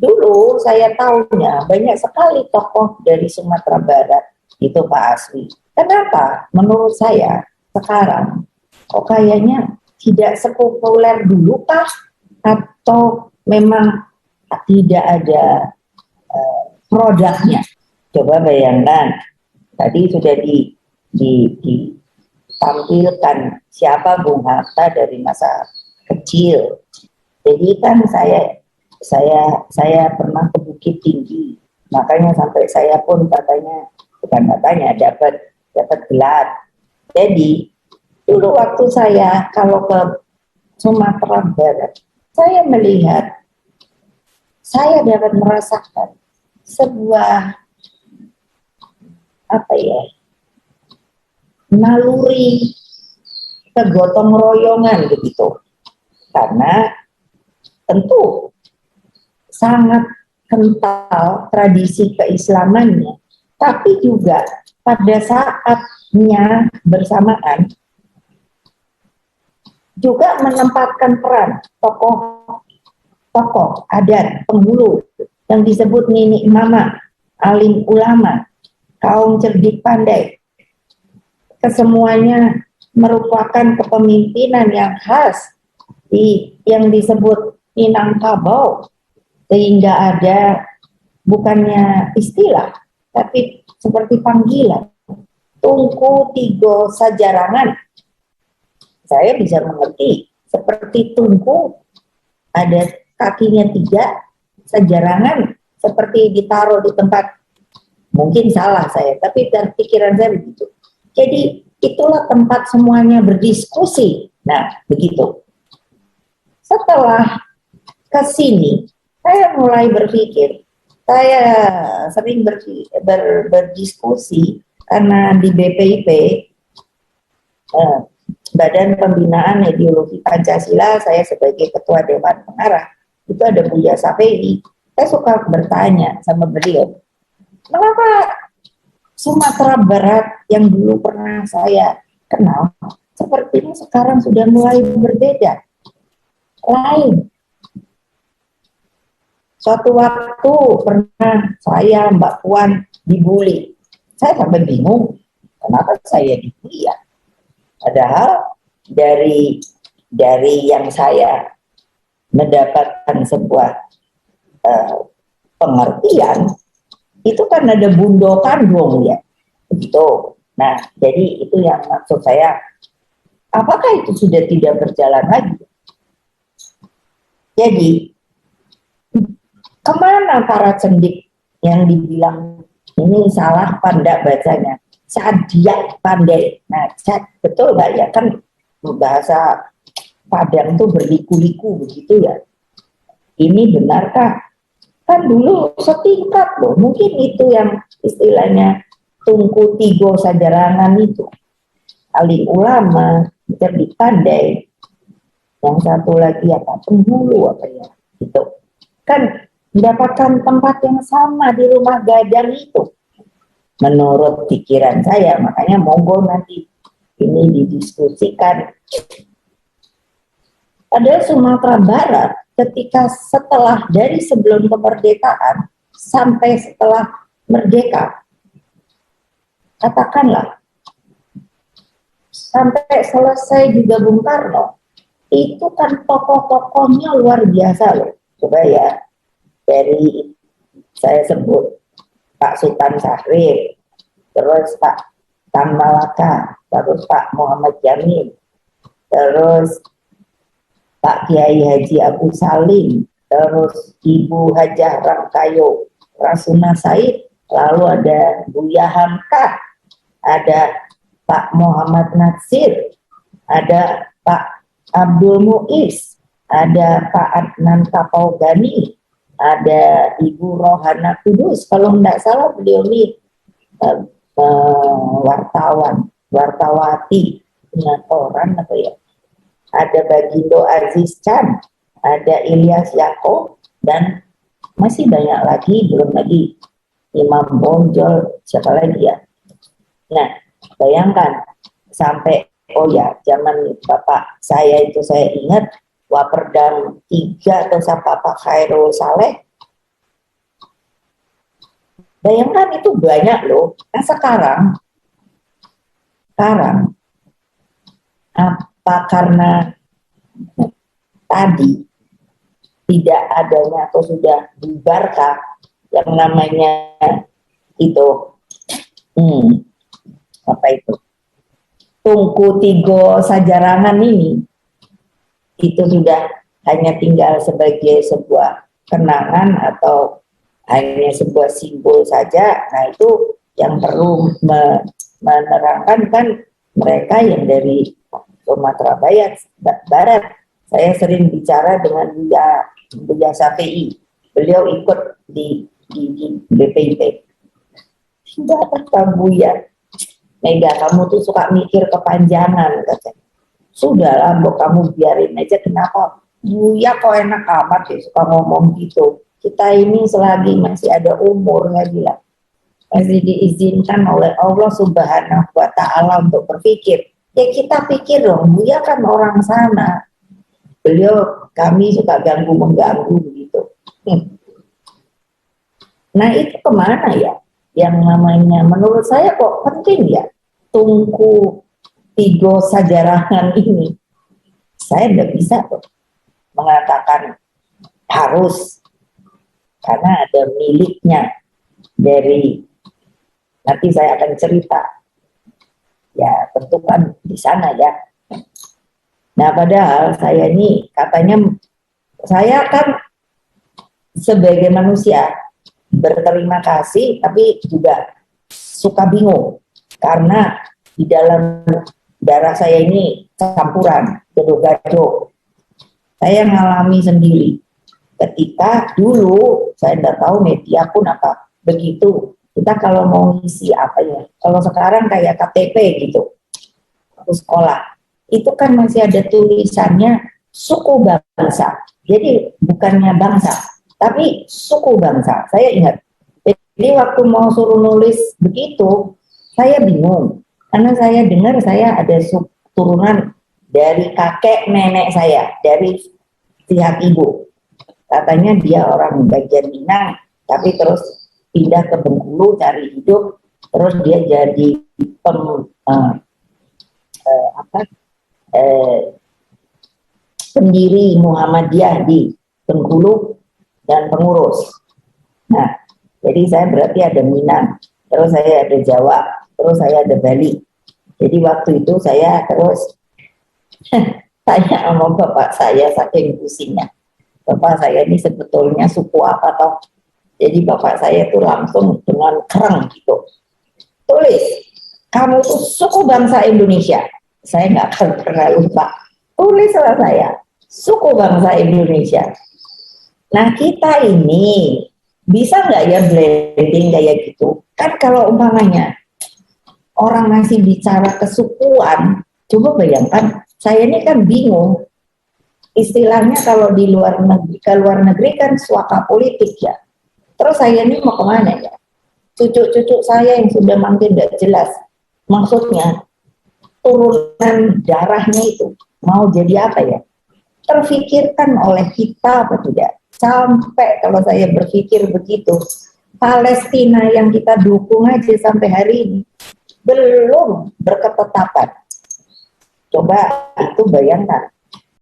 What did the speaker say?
Dulu saya tahunya banyak sekali tokoh dari Sumatera Barat itu Pak Aswi. Kenapa? Menurut saya sekarang kok kayaknya tidak sepopuler dulu Pak, atau memang tidak ada produknya. Coba bayangkan, tadi sudah ditampilkan siapa Bung Hatta dari masa kecil. Jadi kan saya pernah ke Bukit Tinggi, makanya sampai saya pun dapat gelar. Jadi dulu waktu saya kalau ke Sumatera Barat, saya melihat, saya dapat merasakan sebuah naluri kegotong royongan begitu, karena tentu sangat kental tradisi keislamannya, tapi juga pada saatnya bersamaan juga menempatkan peran tokoh adat penghulu yang disebut nini mama, alim ulama, kaum cerdik pandai. Kesemuanya merupakan kepemimpinan yang khas yang disebut Minangkabau, sehingga ada bukannya istilah tapi seperti panggilan, tungku tigo sajarangan. Saya bisa mengerti seperti tungku ada kakinya 3, sajarangan seperti ditaruh di tempat, mungkin salah saya, tapi dari pikiran saya begitu. Jadi itulah tempat semuanya berdiskusi. Nah, begitu. Setelah ke sini, saya mulai berpikir, saya sering berdiskusi karena di BPIP, Badan Pembinaan Ideologi Pancasila, saya sebagai Ketua Dewan Pengarah, itu ada Buya Safei. Saya suka bertanya sama beliau, kenapa Sumatera Barat yang dulu pernah saya kenal, sepertinya sekarang sudah mulai berbeda, lain. Suatu waktu pernah saya, Mbak Puan, dibully. Saya sampai bingung, kenapa saya dibully ya? Padahal dari yang saya mendapatkan sebuah pengertian, itu kan ada bundokan dong ya, begitu. Nah, jadi itu yang maksud saya, apakah itu sudah tidak berjalan lagi? Jadi, kemana para cendik yang dibilang ini salah pandai bacanya, Cadiak pandai. Nah, betul nggak ya, kan bahasa Padang itu berliku-liku begitu ya. Ini benarkah? Kan dulu setingkat loh, mungkin itu yang istilahnya tungku tigo sajarangan itu, alim ulama, cerdik pandai, yang satu lagi apa, penghulu apa ya, itu kan mendapatkan tempat yang sama di rumah gadang itu, menurut pikiran saya. Makanya monggo nanti ini didiskusikan. Padahal Sumatera Barat ketika setelah dari sebelum kemerdekaan sampai setelah merdeka, katakanlah sampai selesai juga Bung Karno, itu kan tokoh-tokohnya luar biasa loh. Coba ya, dari saya sebut Pak Sultan Syahrir, terus Pak Tan Malaka, terus Pak Muhammad Jamil, terus Pak Kiai Haji Abu Salim, terus Ibu Hajah Rangkayo Rasuna Said, lalu ada Buya Hamka, ada Pak Muhammad Natsir, ada Pak Abdul Muiz, ada Pak Adnan Kapaugani, ada Ibu Rohana Kudus, kalau tidak salah beliau ini wartawati, pengatoran apa ya, ada Bagindo Aziz Chan, ada Ilyas Yakob, dan masih banyak lagi, belum lagi Imam Bonjol, siapa lagi ya. Nah, bayangkan sampai, oh ya, zaman bapak saya itu saya ingat Waperdam 3 atau Pak Khairul Saleh, Bayangkan itu banyak loh. Nah sekarang apa karena tadi tidak adanya atau sudah bubarkah yang namanya itu apa itu Tungku Tigo Sajarangan ini, itu sudah hanya tinggal sebagai sebuah kenangan atau hanya sebuah simbol saja. Nah itu yang perlu menerangkan kan mereka yang dari Sumatera Barat. Saya sering bicara dengan Buya Syafi'i, beliau ikut di BPIP. Sudah kata Buya, Mega kamu tuh suka mikir kepanjangan katanya. Sudahlah, Mbok kamu biarin aja, kenapa? Buya kok enak amat ya suka ngomong gitu. Kita ini selagi masih ada umur, nggak bilang, masih diizinkan oleh Allah Subhanahu wa Ta'ala untuk berpikir. Ya kita pikir dong, Buya kan orang sana. Kami suka ganggu-mengganggu gitu. Nah itu kemana ya? Yang namanya menurut saya kok penting ya Tungku Tigo Sajarangan ini. Saya nggak bisa tuh mengatakan harus, karena ada miliknya dari, nanti saya akan cerita ya tentu kan di sana ya. Nah padahal saya ini katanya, saya kan sebagai manusia berterima kasih tapi juga suka bingung karena di dalam darah saya ini campuran gado-gado. Saya ngalami sendiri ketika dulu saya tidak tahu media pun apa begitu, kita kalau mau ngisi apa ya, kalau sekarang kayak KTP gitu waktu sekolah itu kan masih ada tulisannya suku bangsa, jadi bukannya bangsa tapi suku bangsa. Saya ingat, jadi waktu mau suruh nulis begitu saya bingung karena saya dengar saya ada turunan dari kakek nenek saya, dari pihak ibu. Katanya dia orang bagian Minang, tapi terus pindah ke Bengkulu cari hidup, terus dia jadi pendiri Muhammadiyah di Bengkulu dan pengurus. Nah, jadi saya berarti ada Minang, terus saya ada Jawa, terus saya ada Bali. Jadi waktu itu saya terus tanya sama bapak saya saking pusingnya. Bapak saya ini sebetulnya suku apa toh? Jadi bapak saya itu langsung dengan kereng gitu, tulis, kamu tuh suku bangsa Indonesia. Saya nggak akan pernah lupa. Tulislah saya, suku bangsa Indonesia. Nah kita ini bisa nggak ya blending kayak gitu? Kan kalau umpamanya orang masih bicara kesukuan, coba bayangkan, saya ini kan bingung. Istilahnya kalau di luar negeri, ke luar negeri kan suaka politik ya. Terus saya ini mau kemana ya? Cucu-cucu saya yang sudah makin tidak jelas. Maksudnya turunan darahnya itu mau jadi apa ya? Terfikirkan oleh kita apa tidak? Sampai kalau saya berpikir begitu, Palestina yang kita dukung aja sampai hari ini belum berketetapan. Coba itu bayangkan,